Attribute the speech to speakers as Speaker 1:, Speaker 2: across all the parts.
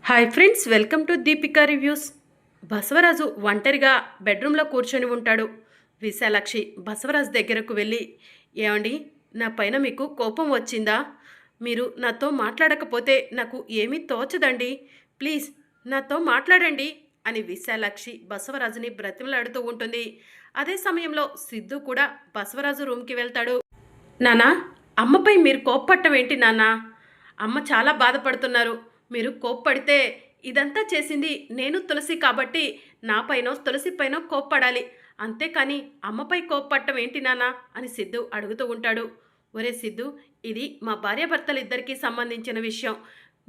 Speaker 1: Hi friends, welcome to Deepika reviews. Basavaraju ఒంటరిగా బెడ్రూమ్లో కూర్చొని ఉంటాడు. విశాలాక్షి బసవరాజు దగ్గరకు వెళ్ళి, ఏమండి, నా పైన మీకు కోపం వచ్చిందా? మీరు నాతో మాట్లాడకపోతే నాకు ఏమీ తోచదండి. ప్లీజ్ నాతో మాట్లాడండి అని విశాలాక్షి బసవరాజుని బ్రతిమలాడుతూ ఉంటుంది. అదే సమయంలో సిద్ధు కూడా బసవరాజు రూమ్కి వెళ్తాడు. నానా, అమ్మపై మీరు కోప్పట్టం ఏంటి నాన్నా? అమ్మ చాలా బాధపడుతున్నారు. మీరు కోప్పడితే ఇదంతా చేసింది నేను తులసి కాబట్టి నా పైనో తులసి పైనో కోప్పడాలి. అంతేకాని అమ్మపై కోప్పట్టం ఏంటి నానా అని సిద్ధు అడుగుతూ ఉంటాడు. ఒరే సిద్ధు, ఇది మా భార్యాభర్తలిద్దరికీ సంబంధించిన విషయం.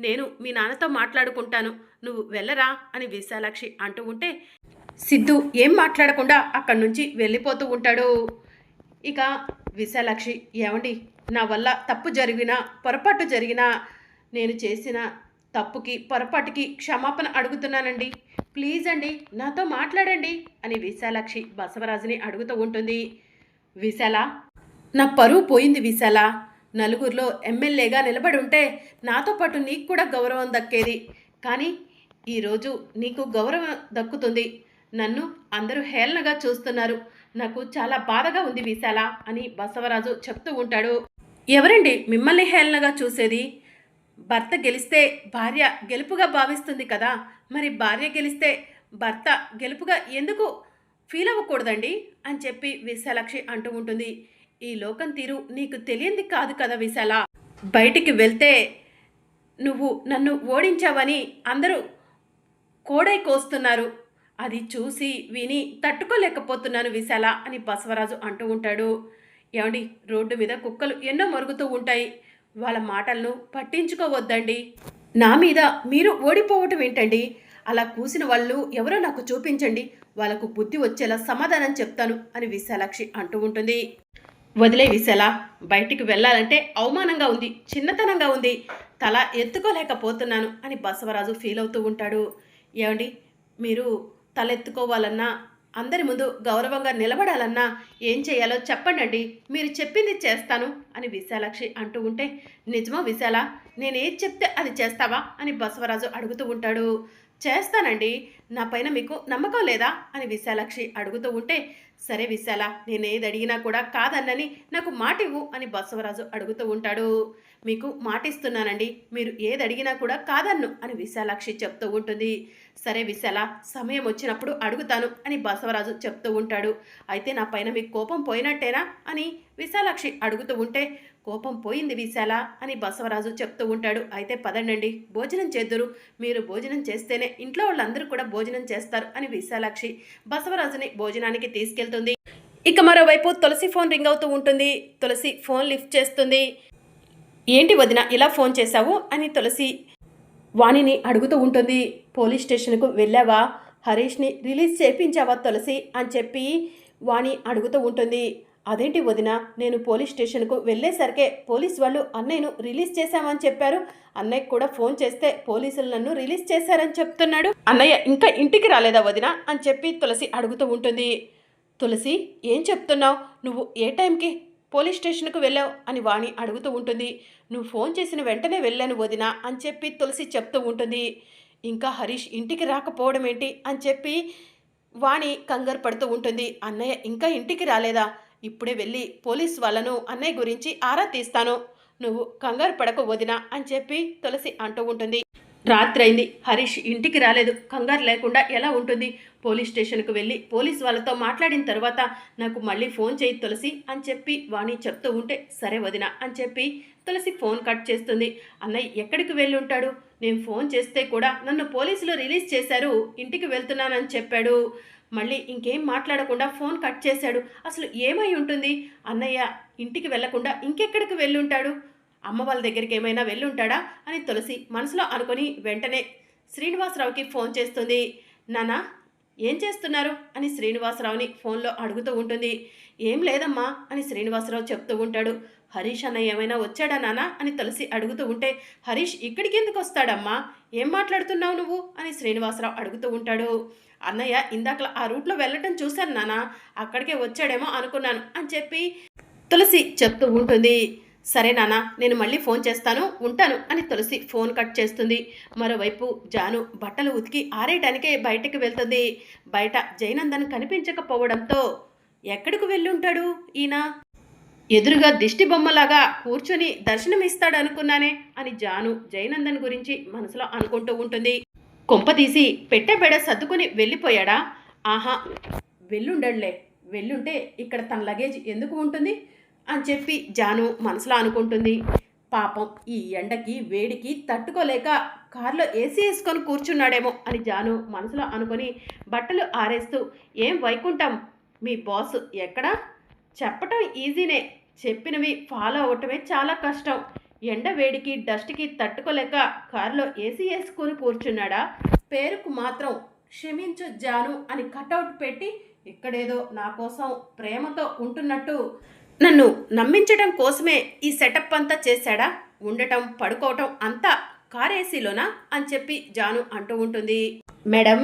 Speaker 1: నేను మీ నాన్నతో మాట్లాడుకుంటాను, నువ్వు వెళ్ళరా అని విశాలాక్షి అంటూ ఉంటే సిద్ధు ఏం మాట్లాడకుండా అక్కడి నుంచి వెళ్ళిపోతూ ఉంటాడు. ఇక విశాలాక్షి, ఏమండి, నా వల్ల తప్పు జరిగినా పొరపాటు జరిగినా నేను చేసిన తప్పుకి పొరపాటుకి క్షమాపణ అడుగుతున్నానండి. ప్లీజ్ అండి, నాతో మాట్లాడండి అని విశాలాక్షి బసవరాజుని అడుగుతూ ఉంటుంది. విశాల, నా పరువు పోయింది విశాల. నలుగురిలో ఎమ్మెల్యేగా నిలబడి ఉంటే నాతో పాటు నీకు కూడా గౌరవం దక్కేది. కానీ ఈరోజు నీకు గౌరవం దక్కుతుంది. నన్ను అందరూ హేళనగా చూస్తున్నారు. నాకు చాలా బాధగా ఉంది విశాల అని బసవరాజు చెప్తూ ఉంటాడు. ఎవరండి మిమ్మల్ని హేళనగా చూసేది? భర్త గెలిస్తే భార్య గెలుపుగా భావిస్తుంది కదా, మరి భార్య గెలిస్తే భర్త గెలుపుగా ఎందుకు ఫీల్ అవ్వకూడదండి అని చెప్పి విశాలాక్షి అంటూ ఉంటుంది. ఈ లోకం తీరు నీకు తెలియంది కాదు కదా విశాల. బయటికి వెళ్తే నువ్వు నన్ను ఓడించావని అందరూ కోడై కోస్తున్నారు. అది చూసి విని తట్టుకోలేకపోతున్నాను విశాల అని బసవరాజు అంటూ ఉంటాడు. ఏమండి, రోడ్డు మీద కుక్కలు ఎన్నో మరుగుతూ ఉంటాయి. వాళ్ళ మాటలను పట్టించుకోవద్దండి. నా మీద మీరు ఓడిపోవటం ఏంటండి? అలా కూసిన వాళ్ళు ఎవరో నాకు చూపించండి, వాళ్ళకు బుద్ధి వచ్చేలా సమాధానం చెప్తాను అని విశాలాక్షి అంటూ ఉంటుంది. వదిలే విశాల, బయటికి వెళ్ళాలంటే అవమానంగా ఉంది, చిన్నతనంగా ఉంది, తల ఎత్తుకోలేకపోతున్నాను అని బసవరాజు ఫీల్ అవుతూ ఉంటాడు. ఏమండి, మీరు తలెత్తుకోవాలన్నా అందరి ముందు గౌరవంగా నిలబడాలన్నా ఏం చేయాలో చెప్పండి, మీరు చెప్పింది చేస్తాను అని విశాలాక్షి అంటూ ఉంటే, నిజమా విశాల, నేనేది చెప్తే అది చేస్తావా అని బసవరాజు అడుగుతూ ఉంటాడు. చేస్తానండి, నా పైన మీకు నమ్మకం లేదా అని విశాలాక్షి అడుగుతూ ఉంటే, సరే విశాల, నేనేది అడిగినా కూడా కాదన్నని నాకు మాట ఇవ్వు అని బసవరాజు అడుగుతూ ఉంటాడు. మీకు మాటిస్తున్నానండి, మీరు ఏది అడిగినా కూడా కాదన్ను అని విశాలాక్షి చెప్తూ ఉంటుంది. సరే విశాల, సమయం వచ్చినప్పుడు అడుగుతాను అని బసవరాజు చెప్తూ ఉంటాడు. అయితే నా పైన మీకు కోపం పోయినట్టేనా అని విశాలాక్షి అడుగుతూ ఉంటే, కోపం పోయింది విశాల అని బసవరాజు చెప్తూ ఉంటాడు. అయితే పదండి, భోజనం చేద్దురు, మీరు భోజనం చేస్తేనే ఇంట్లో వాళ్ళందరూ కూడా భోజనం చేస్తారు అని విశాలాక్షి బసవరాజుని భోజనానికి తీసుకెళ్తుంది. ఇక మరోవైపు తులసి ఫోన్ రింగ్ అవుతూ ఉంటుంది. తులసి ఫోన్ లిఫ్ట్ చేస్తుంది. ఏంటి వదిన ఇలా ఫోన్ చేశావు అని తులసి వాణిని అడుగుతూ ఉంటుంది. పోలీస్ స్టేషన్కు వెళ్ళావా? హరీష్ని రిలీజ్ చేయించావా తులసి అని చెప్పి వాణి అడుగుతూ ఉంటుంది. అదేంటి వదిన, నేను పోలీస్ స్టేషన్కు వెళ్ళేసరికే పోలీస్ వాళ్ళు అన్నయ్యను రిలీజ్ చేశామని చెప్పారు. అన్నయ్యకు కూడా ఫోన్ చేస్తే పోలీసులు నన్ను రిలీజ్ చేశారని చెప్తున్నాడు. అన్నయ్య ఇంకా ఇంటికి రాలేదా వదిన అని చెప్పి తులసి అడుగుతూ ఉంటుంది. తులసి, ఏం చెప్తున్నావు? నువ్వు ఏ టైంకి పోలీస్ స్టేషన్కు వెళ్ళావు అని వాణి అడుగుతూ ఉంటుంది. నువ్వు ఫోన్ చేసిన వెంటనే వెళ్ళాను వదిన అని చెప్పి తులసి చెప్తూ ఉంటుంది. ఇంకా హరీష్ ఇంటికి రాకపోవడం ఏంటి అని చెప్పి వాణి కంగారు పడుతూ ఉంటుంది. అన్నయ్య ఇంకా ఇంటికి రాలేదా? ఇప్పుడే వెళ్ళి పోలీస్ వాళ్ళను అన్నయ్య గురించి ఆరా తీస్తాను, నువ్వు కంగారు పడకు వదిన అని చెప్పి తులసి అంటూ ఉంటుంది. రాత్రి అయింది, హరీష్ ఇంటికి రాలేదు, కంగారు లేకుండా ఎలా ఉంటుంది? పోలీస్ స్టేషన్కు వెళ్ళి పోలీస్ వాళ్ళతో మాట్లాడిన తర్వాత నాకు మళ్ళీ ఫోన్ చేయి తులసి అని చెప్పి వాణి చెప్తూ ఉంటే, సరే వదిన అని చెప్పి తులసి ఫోన్ కట్ చేస్తుంది. అన్నయ్య ఎక్కడికి వెళ్ళి ఉంటాడు? నేను ఫోన్ చేస్తే కూడా నన్ను పోలీసులు రిలీజ్ చేశారు, ఇంటికి వెళ్తున్నానని చెప్పాడు. మళ్ళీ ఇంకేం మాట్లాడకుండా ఫోన్ కట్ చేశాడు. అసలు ఏమై ఉంటుంది? అన్నయ్య ఇంటికి వెళ్లకుండా ఇంకెక్కడికి వెళ్ళుంటాడు? అమ్మ వాళ్ళ దగ్గరికి ఏమైనా వెళ్ళుంటాడా అని తులసి మనసులో అనుకొని వెంటనే శ్రీనివాసరావుకి ఫోన్ చేస్తుంది. నానా, ఏం చేస్తున్నారు అని శ్రీనివాసరావుని ఫోన్లో అడుగుతూ ఉంటుంది. ఏం లేదమ్మా అని శ్రీనివాసరావు చెప్తూ ఉంటాడు. హరీష్ అన్నయ్య ఏమైనా వచ్చాడా నానా అని తులసి అడుగుతూ ఉంటే, హరీష్ ఇక్కడికి ఎందుకు వస్తాడమ్మా? ఏం మాట్లాడుతున్నావు నువ్వు అని శ్రీనివాసరావు అడుగుతూ ఉంటాడు. అన్నయ్య ఇందాక ఆ రూట్లో వెళ్ళటం చూశాను నానా, అక్కడికే వచ్చాడేమో అనుకున్నాను అని చెప్పి తులసి చెప్తూ ఉంటుంది. సరే నాన్న, నేను మళ్ళీ ఫోన్ చేస్తాను, ఉంటాను అని తులసి ఫోన్ కట్ చేస్తుంది. మరోవైపు జాను బట్టలు ఉతికి ఆరేయడానికే బయటికి వెళ్తుంది. బయట జయనందన్ కనిపించకపోవడంతో ఎక్కడికి వెళ్ళుంటాడు ఈయన? ఎదురుగా దిష్టి బొమ్మలాగా కూర్చొని దర్శనమిస్తాడనుకున్నానే అని జాను జయనందన్ గురించి మనసులో అనుకుంటూ ఉంటుంది. కొంపదీసి పెట్టెబెడ సర్దుకుని వెళ్ళిపోయాడా? ఆహా, వెళ్ళుండడులే. వెళ్ళుంటే ఇక్కడ తన లగేజ్ ఎందుకు ఉంటుంది అని చెప్పి జాను మనసులో అనుకుంటుంది. పాపం ఈ ఎండకి వేడికి తట్టుకోలేక కారులో ఏసీ వేసుకొని కూర్చున్నాడేమో అని జాను మనసులో అనుకొని బట్టలు ఆరేస్తూ, ఏం వైకుంఠం, మీ బాస్ ఎక్కడా? చెప్పటం ఈజీనే, చెప్పినవి ఫాలో అవటమే చాలా కష్టం. ఎండ వేడికి డస్ట్కి తట్టుకోలేక కారులో ఏసీ వేసుకొని కూర్చున్నాడా? పేరుకు మాత్రం క్షమించు జాను అని కటౌట్ పెట్టి ఇక్కడేదో నా కోసం ప్రేమతో ఉంటున్నట్టు నన్ను నమ్మించడం కోసమే ఈ సెటప్ అంతా చేశాడా? ఉండటం పడుకోవటం అంతా కార్ ఏసీలోనా అని చెప్పి జాను అంటూ ఉంటుంది. మేడం,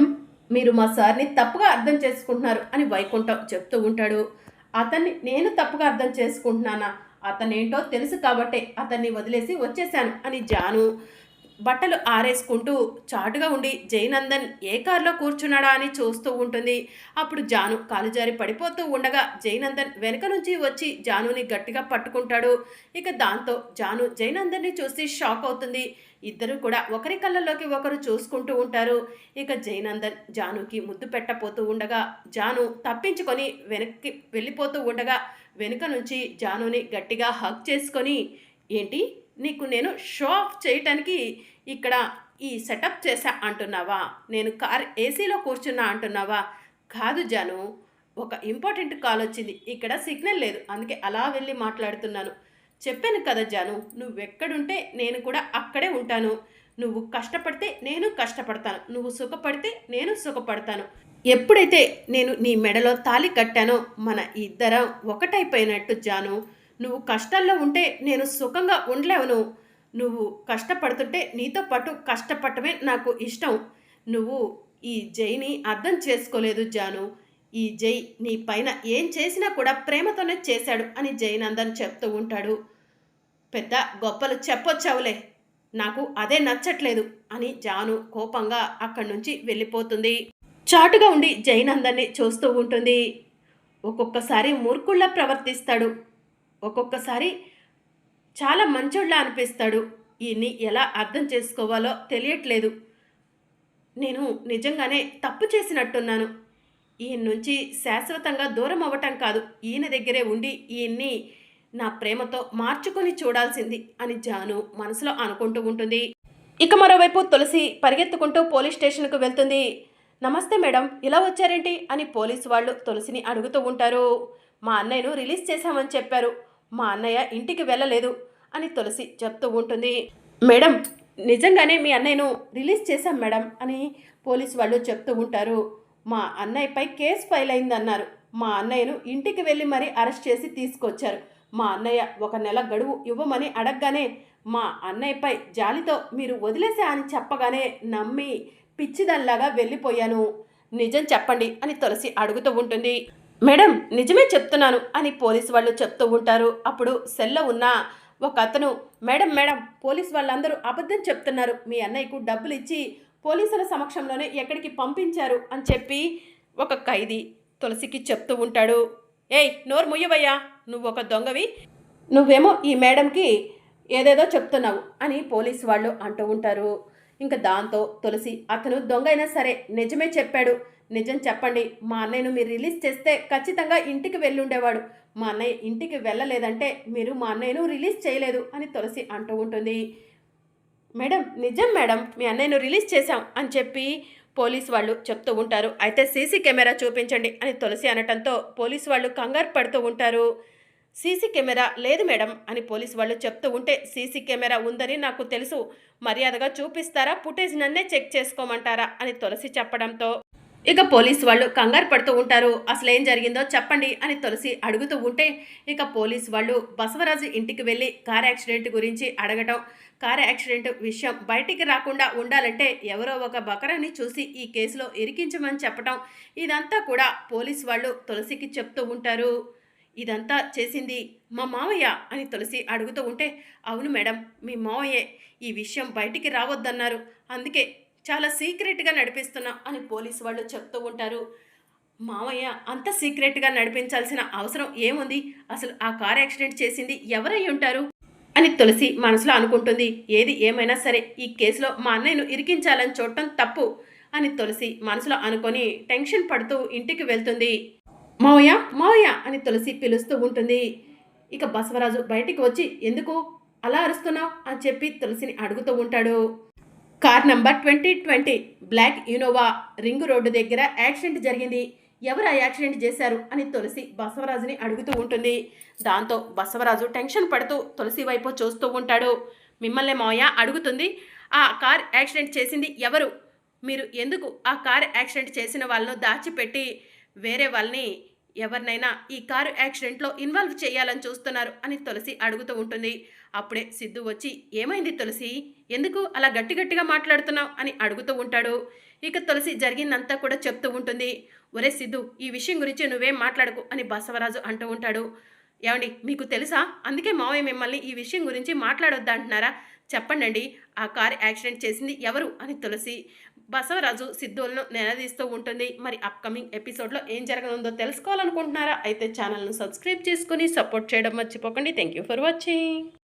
Speaker 1: మీరు మా సార్ని తప్పుగా అర్థం చేసుకుంటున్నారు అని వైకుంఠం చెప్తూ ఉంటాడు. అతన్ని నేను తప్పుగా అర్థం చేసుకుంటున్నానా? అతనేంటో తెలుసు కాబట్టే అతన్ని వదిలేసి వచ్చేశాను అని జాను బట్టలు ఆరేసుకుంటూ చాటుగా ఉండి జయనందన్ ఏ కారులో కూర్చున్నాడా అని చూస్తూ ఉంటుంది. అప్పుడు జాను కాలు జారి పడిపోతూ ఉండగా జయనందన్ వెనక నుంచి వచ్చి జానుని గట్టిగా పట్టుకుంటాడు. ఇక దాంతో జాను జయనందన్ని చూసి షాక్ అవుతుంది. ఇద్దరు కూడా ఒకరి కళ్ళల్లోకి ఒకరు చూసుకుంటూ ఉంటారు. ఇక జయనందన్ జానుకి ముద్దు పెట్టపోతూ ఉండగా జాను తప్పించుకొని వెనక్కి వెళ్ళిపోతూ ఉండగా వెనుక నుంచి జానుని గట్టిగా హగ్ చేసుకొని, ఏంటి నీకు నేను షో ఆఫ్ చేయటానికి ఇక్కడ ఈ సెటప్ చేశా అంటున్నావా? నేను కార్ ఏసీలో కూర్చున్నా అంటున్నావా? కాదు జాను, ఒక ఇంపార్టెంట్ కాల్ వచ్చింది, ఇక్కడ సిగ్నల్ లేదు, అందుకే అలా వెళ్ళి మాట్లాడుతున్నాను. చెప్పాను కదా జాను, నువ్వెక్కడుంటే నేను కూడా అక్కడే ఉంటాను. నువ్వు కష్టపడితే నేను కష్టపడతాను, నువ్వు సుఖపడితే నేను సుఖపడతాను. ఎప్పుడైతే నేను నీ మెడలో తాళి కట్టానో మన ఇద్దరం ఒకటైపోయినట్టు జాను. నువ్వు కష్టాల్లో ఉంటే నేను సుఖంగా ఉండలేవను. నువ్వు కష్టపడుతుంటే నీతో పాటు కష్టపడటమే నాకు ఇష్టం. నువ్వు ఈ జైని అర్థం చేసుకోలేదు జాను. ఈ జై నీ పైన ఏం చేసినా కూడా ప్రేమతోనే చేశాడు అని జయనందన్ చెప్తూ ఉంటాడు. పెద్ద గొప్పలు చెప్పొచ్చావులే, నాకు అదే నచ్చట్లేదు అని జాను కోపంగా అక్కడి నుంచి వెళ్ళిపోతుంది. చాటుగా ఉండి జయనందన్ని చూస్తూ ఉంటుంది. ఒక్కొక్కసారి మూర్ఖుల్లా ప్రవర్తిస్తాడు, ఒక్కొక్కసారి చాలా మంచోళ్ళ అనిపిస్తాడు. ఈయన్ని ఎలా అర్థం చేసుకోవాలో తెలియట్లేదు. నేను నిజంగానే తప్పు చేసినట్టున్నాను. ఈయన నుంచి శాశ్వతంగా దూరం అవ్వటం కాదు, ఈయన దగ్గరే ఉండి ఈయన్ని నా ప్రేమతో మార్చుకొని చూడాల్సింది అని జాను మనసులో అనుకుంటూ ఉంటుంది. ఇక మరోవైపు తులసి పరిగెత్తుకుంటూ పోలీస్ స్టేషన్కు వెళ్తుంది. నమస్తే మేడం, ఇలా వచ్చారేంటి అని పోలీసు వాళ్ళు తులసిని అడుగుతూ ఉంటారు. మా అన్నయ్యను రిలీజ్ చేశామని చెప్పారు, మా అన్నయ్య ఇంటికి వెళ్ళలేదు అని తులసి చెప్తూ ఉంటుంది. మేడం, నిజంగానే మీ అన్నయ్యను రిలీజ్ చేశాం మేడం అని పోలీసు వాళ్ళు చెప్తూ ఉంటారు. మా అన్నయ్యపై కేసు ఫైల్ అయిందన్నారు. మా అన్నయ్యను ఇంటికి వెళ్ళి మరీ అరెస్ట్ చేసి తీసుకొచ్చారు. మా అన్నయ్య 1 నెల గడువు ఇవ్వమని అడగగానే మా అన్నయ్యపై జాలితో మీరు వదిలేసా అని చెప్పగానే నమ్మి పిచ్చిదల్లాగా వెళ్ళిపోయాను. నిజం చెప్పండి అని తులసి అడుగుతూ ఉంటుంది. మేడం, నిజమే చెప్తున్నాను అని పోలీసు వాళ్ళు చెప్తూ ఉంటారు. అప్పుడు సెల్లో ఉన్న ఒక అతను, మేడం మేడం, పోలీసు వాళ్ళందరూ అబద్ధం చెప్తున్నారు, మీ అన్నయ్యకు డబ్బులు ఇచ్చి పోలీసుల సమక్షంలోనే ఎక్కడికి పంపించారు అని చెప్పి ఒక ఖైదీ తులసికి చెప్తూ ఉంటాడు. ఏయ్, నోరు ముయ్యవయ్యా, నువ్వు ఒక దొంగవి, నువ్వేమో ఈ మేడంకి ఏదేదో చెప్తున్నావు అని పోలీసు వాళ్ళు అంటూ ఉంటారు. ఇంకా దాంతో తులసి, అతను దొంగ అయినా సరే నిజమే చెప్పాడు, నిజం చెప్పండి, మా అన్నయ్యను మీరు రిలీజ్ చేస్తే ఖచ్చితంగా ఇంటికి వెళ్ళుండేవాడు. మా అన్నయ్య ఇంటికి వెళ్ళలేదంటే మీరు మా అన్నయ్యను రిలీజ్ చేయలేదు అని తులసి అంటూ ఉంటుంది. మేడం, నిజం మేడం, మీ అన్నయ్యను రిలీజ్ చేశాం అని చెప్పి పోలీసు వాళ్ళు చెప్తూ ఉంటారు. అయితే సీసీ కెమెరా చూపించండి అని తులసి అనటంతో పోలీసు వాళ్ళు కంగారు పడుతూ ఉంటారు. సీసీ కెమెరా లేదు మేడం అని పోలీసు వాళ్ళు చెప్తూ ఉంటే, సీసీ కెమెరా ఉందని నాకు తెలుసు, మర్యాదగా చూపిస్తారా, ఫుటేజ్ నన్నే చెక్ చేసుకోమంటారా అని తులసి చెప్పడంతో ఇక పోలీసు వాళ్ళు కంగారు పడుతూ ఉంటారు. అసలు ఏం జరిగిందో చెప్పండి అని తులసి అడుగుతూ ఉంటే ఇక పోలీసు వాళ్ళు బసవరాజు ఇంటికి వెళ్ళి కార్ యాక్సిడెంట్ గురించి అడగటం, కార్ యాక్సిడెంట్ విషయం బయటికి రాకుండా ఉండాలంటే ఎవరో ఒక బకరాన్ని చూసి ఈ కేసులో ఇరికించమని చెప్పటం, ఇదంతా కూడా పోలీసు వాళ్ళు తులసికి చెప్తూ ఉంటారు. ఇదంతా చేసింది మా మావయ్య అని తులసి అడుగుతూ ఉంటే, అవును మేడం, మీ మావయ్యే. ఈ విషయం బయటికి రావద్దన్నారు. అందుకే చాలా సీక్రెట్‌గా నడిపిస్తున్నాం అని పోలీసు వాళ్ళు చెప్తూ ఉంటారు. మావయ్య అంత సీక్రెట్‌గా నడిపించాల్సిన అవసరం ఏముంది? అసలు ఆ కార్ యాక్సిడెంట్ చేసింది ఎవరై ఉంటారు? అని తులసి మనసులో అనుకుంటుంది. ఏది ఏమైనా సరే ఈ కేసులో మా అన్నయ్యను ఇరికించాలని చూడటం తప్పు అని తులసి మనసులో అనుకొని టెన్షన్ పడుతూ ఇంటికి వెళ్తుంది. మావయ్య మావయ్య అని తులసి పిలుస్తూ ఉంటుంది. ఇక బసవరాజు బయటికి వచ్చి ఎందుకు అలా అరుస్తున్నావు అని చెప్పి తులసిని అడుగుతూ ఉంటాడు. Car number 2020 black Innova ring road దగ్గర యాక్సిడెంట్ జరిగింది. ఎవరు ఆ యాక్సిడెంట్ చేశారు అని తులసి బసవరాజుని అడుగుతూ ఉంటుంది. దాంతో బసవరాజు టెన్షన్ పడుతూ తులసి వైపు చూస్తూ ఉంటాడు. మిమ్మల్ని మావయ్య అడుగుతుంది, ఆ కార్ యాక్సిడెంట్ చేసింది ఎవరు? మీరు ఎందుకు ఆ కార్ యాక్సిడెంట్ చేసిన వాళ్ళను దాచిపెట్టి వేరే వాళ్ళని ఎవరినైనా ఈ కారు యాక్సిడెంట్లో ఇన్వాల్వ్ చేయాలని చూస్తున్నారు అని తులసి అడుగుతూ ఉంటుంది. అప్పుడే సిద్ధు వచ్చి ఏమైంది తులసి, ఎందుకు అలా గట్టి గట్టిగా మాట్లాడుతున్నావు అని అడుగుతూ ఉంటాడు. ఇక తులసి జరిగిందంతా కూడా చెప్తూ ఉంటుంది. ఒరే సిద్ధు, ఈ విషయం గురించి నువ్వేం మాట్లాడకు అని బసవరాజు అంటూ ఉంటాడు. ఏమండి, మీకు తెలుసా, అందుకే మావయ్య మిమ్మల్ని ఈ విషయం గురించి మాట్లాడొద్దా అంటున్నారా? చెప్పండి, ఆ కార్ యాక్సిడెంట్ చేసింది ఎవరు అని తులసి బసవరాజు సిద్ధులను నిలదీస్తూ ఉంటుంది. మరి అప్కమింగ్ ఎపిసోడ్లో ఏం జరగనుందో తెలుసుకోవాలనుకుంటున్నారా? అయితే ఛానల్ను సబ్స్క్రైబ్ చేసుకుని సపోర్ట్ చేయడం మర్చిపోకండి. Thank you for watching.